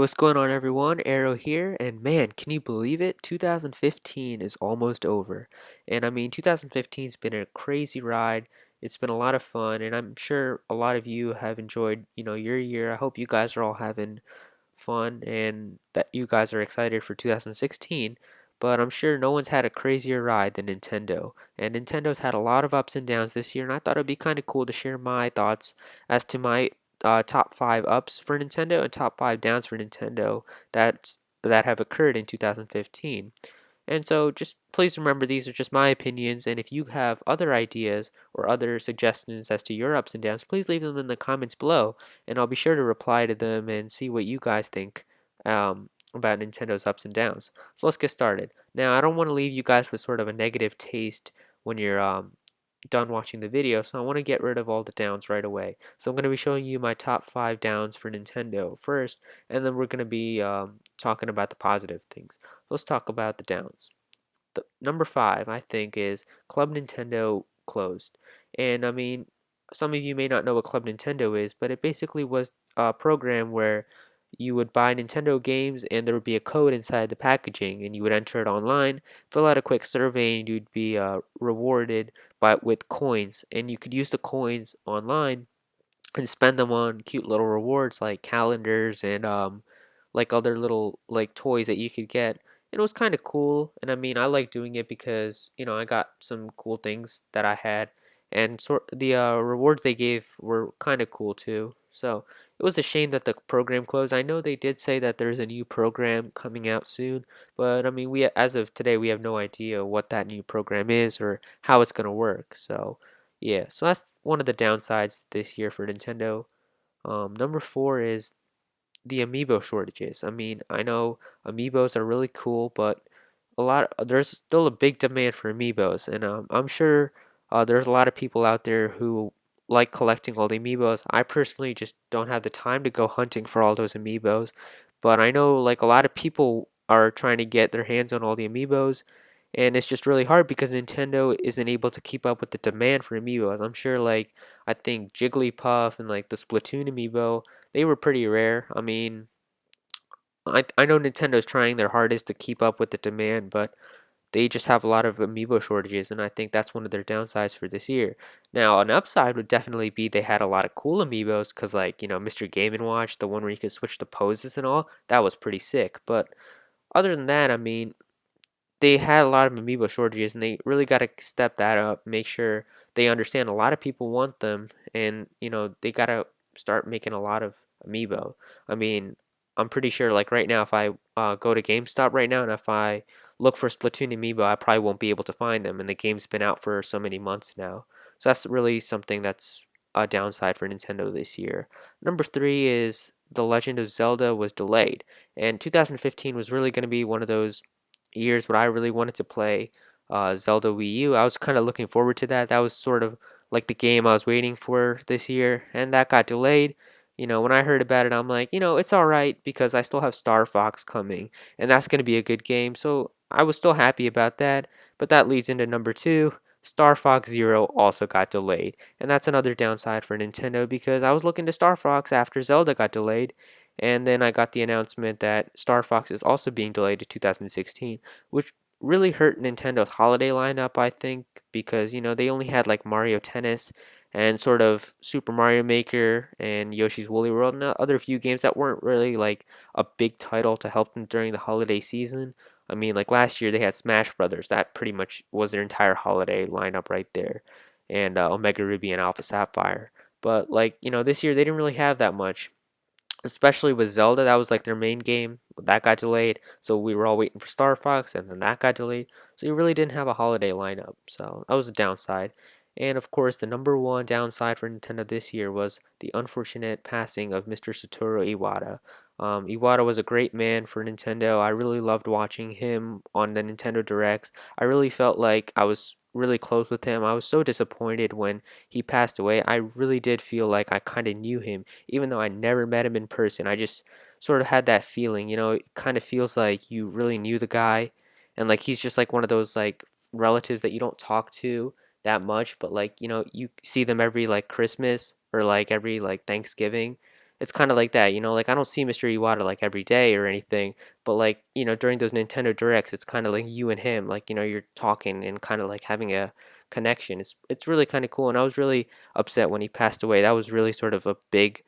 what's going on, everyone? Aero here, and man, can you believe it? 2015 is almost over. And I mean, 2015's been a crazy ride. It's been a lot of fun, and I'm sure a lot of you have enjoyed, your year. I hope you guys are all having fun and that you guys are excited for 2016. But I'm sure no one's had a crazier ride than Nintendo. And Nintendo's had a lot of ups and downs this year, and I thought it'd be kind of cool to share my thoughts as to my top five ups for Nintendo and top five downs for Nintendo that have occurred in 2015. And so just please remember these are just my opinions, and if you have other ideas or other suggestions as to your ups and downs, please leave them in the comments below, and I'll be sure to reply to them and see what you guys think about Nintendo's ups and downs. So let's get started. Now, I don't want to leave you guys with sort of a negative taste when you're done watching the video, so I want to get rid of all the downs right away. So I'm going to be showing you my top 5 downs for Nintendo first, and then we're going to be talking about the positive things. Let's talk about the downs. The number 5, I think, is Club Nintendo closed. And I mean, some of you may not know what Club Nintendo is, but it basically was a program where you would buy Nintendo games and there would be a code inside the packaging, and you would enter it online, fill out a quick survey, and you'd be rewarded with coins, and you could use the coins online and spend them on cute little rewards like calendars and like other little like toys that you could get. And it was kind of cool, and I mean I like doing it because I got some cool things that I had, and the rewards they gave were kind of cool too. So it was a shame that the program closed. I know they did say that there's a new program coming out soon, but I mean we as of today we have no idea what that new program is or how it's gonna work. So yeah, so that's one of the downsides this year for Nintendo. Number 4 is the amiibo shortages. I mean, I know amiibos are really cool, but there's still a big demand for amiibos, and I'm sure there's a lot of people out there who like collecting all the amiibos. I personally just don't have the time to go hunting for all those amiibos, but I know like a lot of people are trying to get their hands on all the amiibos, and it's just really hard because Nintendo isn't able to keep up with the demand for amiibos. I'm sure like I think Jigglypuff and like the Splatoon amiibo, they were pretty rare. I mean, I know Nintendo's trying their hardest to keep up with the demand, but they just have a lot of amiibo shortages, and I think that's one of their downsides for this year. Now, an upside would definitely be they had a lot of cool amiibos, because like, Mr. Game & Watch, the one where you could switch the poses and all, that was pretty sick. But other than that, I mean, they had a lot of amiibo shortages, and they really got to step that up, make sure they understand a lot of people want them, and they got to start making a lot of amiibo. I mean, I'm pretty sure like right now if I go to GameStop right now and if I look for Splatoon amiibo, I probably won't be able to find them, and the game's been out for so many months now. So that's really something that's a downside for Nintendo this year. Number 3 is The Legend of Zelda was delayed, and 2015 was really going to be one of those years when I really wanted to play Zelda Wii U. I was kind of looking forward to that. That was sort of like the game I was waiting for this year, and that got delayed. When I heard about it, I'm like, it's all right because I still have Star Fox coming, and that's going to be a good game. So I was still happy about that. But that leads into number 2. Star Fox Zero also got delayed, and that's another downside for Nintendo because I was looking to Star Fox after Zelda got delayed, and then I got the announcement that Star Fox is also being delayed to 2016, which really hurt Nintendo's holiday lineup, I think, because they only had like Mario Tennis and sort of Super Mario Maker and Yoshi's Woolly World and other few games that weren't really like a big title to help them during the holiday season. I mean, like last year they had Smash Brothers. That pretty much was their entire holiday lineup right there, and Omega Ruby and Alpha Sapphire. But like this year they didn't really have that much, especially with Zelda. That was like their main game. That got delayed, so we were all waiting for Star Fox, and then that got delayed. So you really didn't have a holiday lineup. So that was a downside. And of course, the number one downside for Nintendo this year was the unfortunate passing of Mr. Satoru Iwata. Iwata was a great man for Nintendo. I really loved watching him on the Nintendo Directs. I really felt like I was really close with him. I was so disappointed when he passed away. I really did feel like I kind of knew him, even though I never met him in person. I just sort of had that feeling, it kind of feels like you really knew the guy, and like he's just like one of those like relatives that you don't talk to that much, but like you see them every like Christmas or like every like Thanksgiving, it's kind of like that, you know, like I don't see Mr. Iwata like every day or anything, but like, you know, during those Nintendo Directs, it's kind of like you and him, like, you know, you're talking and kind of like having a connection. It's really kind of cool, and I was really upset when he passed away. That was really sort of a big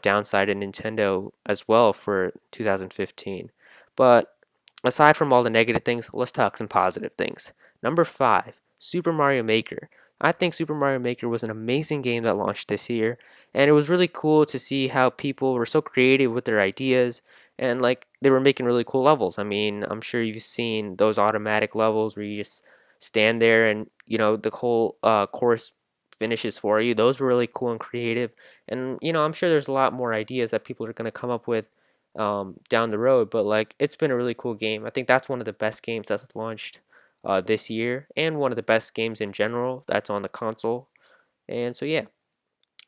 downside in Nintendo as well for 2015. But aside from all the negative things, let's talk some positive things. Number five, Super Mario Maker. I think Super Mario Maker was an amazing game that launched this year, and it was really cool to see how people were so creative with their ideas, and like they were making really cool levels. I mean, I'm sure you've seen those automatic levels where you just stand there and, you know, the whole course finishes for you. Those were really cool and creative, and you know, I'm sure there's a lot more ideas that people are going to come up with down the road, but like it's been a really cool game. I think that's one of the best games that's launched this year, and one of the best games in general that's on the console. And so yeah,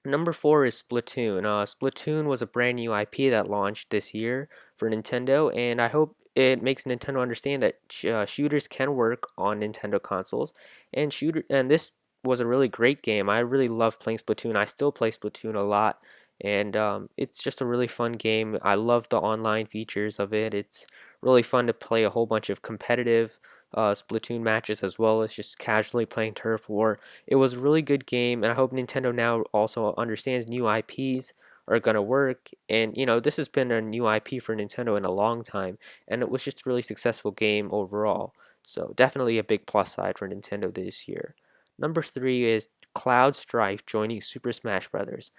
number four is Splatoon. Splatoon was a brand new IP that launched this year for Nintendo, and I hope it makes Nintendo understand that shooters can work on Nintendo consoles, and this was a really great game. I really love playing Splatoon. I still play Splatoon a lot, and it's just a really fun game. I love the online features of it. It's really fun to play a whole bunch of competitive Splatoon matches as well as just casually playing Turf War. It was a really good game, and I hope Nintendo now also understands new IPs are gonna work. And you know, this has been a new IP for Nintendo in a long time, and it was just a really successful game overall. So definitely a big plus side for Nintendo this year. Number three is Cloud Strife joining Super Smash Bros.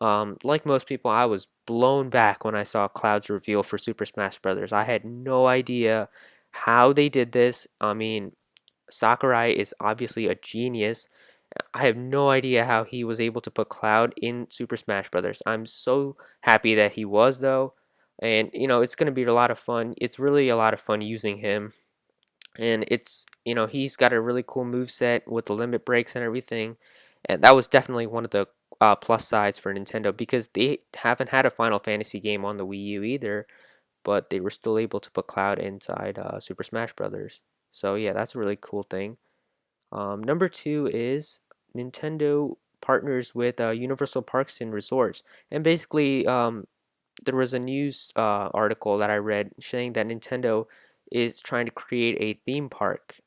Like most people, I was blown back when I saw Cloud's reveal for Super Smash Bros. I had no idea how they did this. I mean, Sakurai is obviously a genius. I have no idea how he was able to put Cloud in Super Smash Brothers. I'm so happy that he was though. And you know, it's going to be a lot of fun. It's really a lot of fun using him. And it's, you know, he's got a really cool move set with the limit breaks and everything. And that was definitely one of the plus sides for Nintendo, because they haven't had a Final Fantasy game on the Wii U either, but they were still able to put Cloud inside Super Smash Brothers. So yeah, that's a really cool thing. Number two is Nintendo partners with Universal Parks and Resorts, and basically there was a news article that I read saying that Nintendo is trying to create a theme park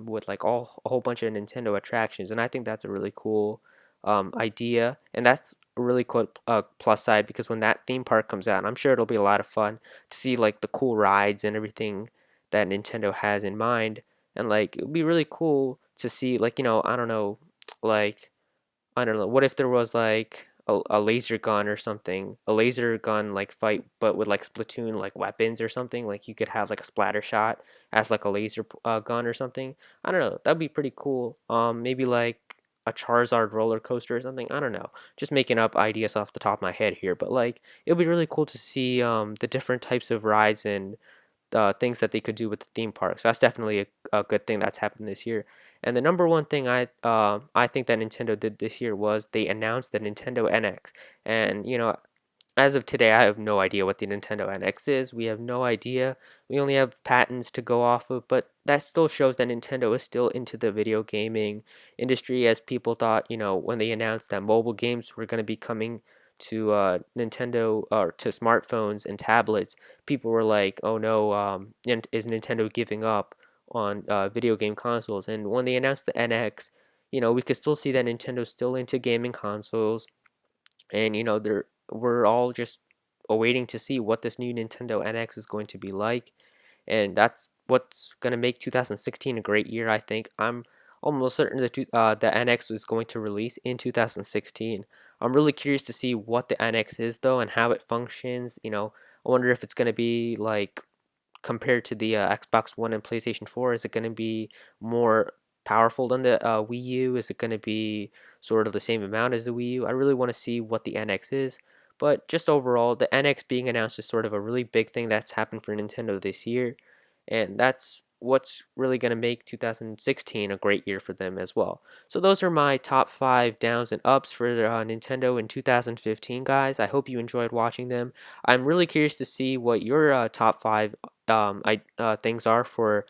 with like a whole bunch of Nintendo attractions, and I think that's a really cool idea, and that's a really cool plus side, because when that theme park comes out, I'm sure it'll be a lot of fun to see like the cool rides and everything that Nintendo has in mind, and like it would be really cool to see, like, you know, I don't know, like, I don't know. What if there was like a laser gun or something, a laser gun like fight, but with like Splatoon like weapons or something? Like you could have like a splatter shot as like a laser gun or something. I don't know. That'd be pretty cool. Maybe like a Charizard roller coaster or something. I don't know. Just making up ideas off the top of my head here, but like it would be really cool to see the different types of rides and things that they could do with the theme parks. That's definitely a good thing that's happened this year. And the number one thing I think that Nintendo did this year was they announced the Nintendo NX. And you know, as of today, I have no idea what the Nintendo NX is. We have no idea. We only have patents to go off of, but that still shows that Nintendo is still into the video gaming industry, as people thought, you know, when they announced that mobile games were going to be coming to Nintendo or to smartphones and tablets. People were like, "Oh no, is Nintendo giving up on video game consoles?" And when they announced the NX, you know, we could still see that Nintendo's still into gaming consoles, and you know, we're all just awaiting to see what this new Nintendo NX is going to be like, and that's what's going to make 2016 a great year. I think I'm almost certain that the NX is going to release in 2016. I'm really curious to see what the NX is though and how it functions. You know, I wonder if it's going to be like compared to the Xbox One and PlayStation 4? Is it going to be more powerful than the Wii U? Is it going to be sort of the same amount as the Wii U? I really want to see what the NX is. But just overall, the NX being announced is sort of a really big thing that's happened for Nintendo this year. And that's what's really going to make 2016 a great year for them as well. So those are my top 5 downs and ups for Nintendo in 2015, guys. I hope you enjoyed watching them. I'm really curious to see what your top 5 things are for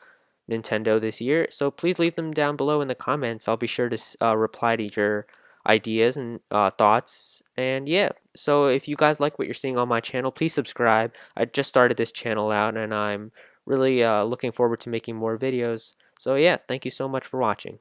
Nintendo this year. So please leave them down below in the comments. I'll be sure to reply to your ideas and thoughts. And yeah, so if you guys like what you're seeing on my channel, please subscribe. I just started this channel out, and I'm really looking forward to making more videos. So yeah, thank you so much for watching.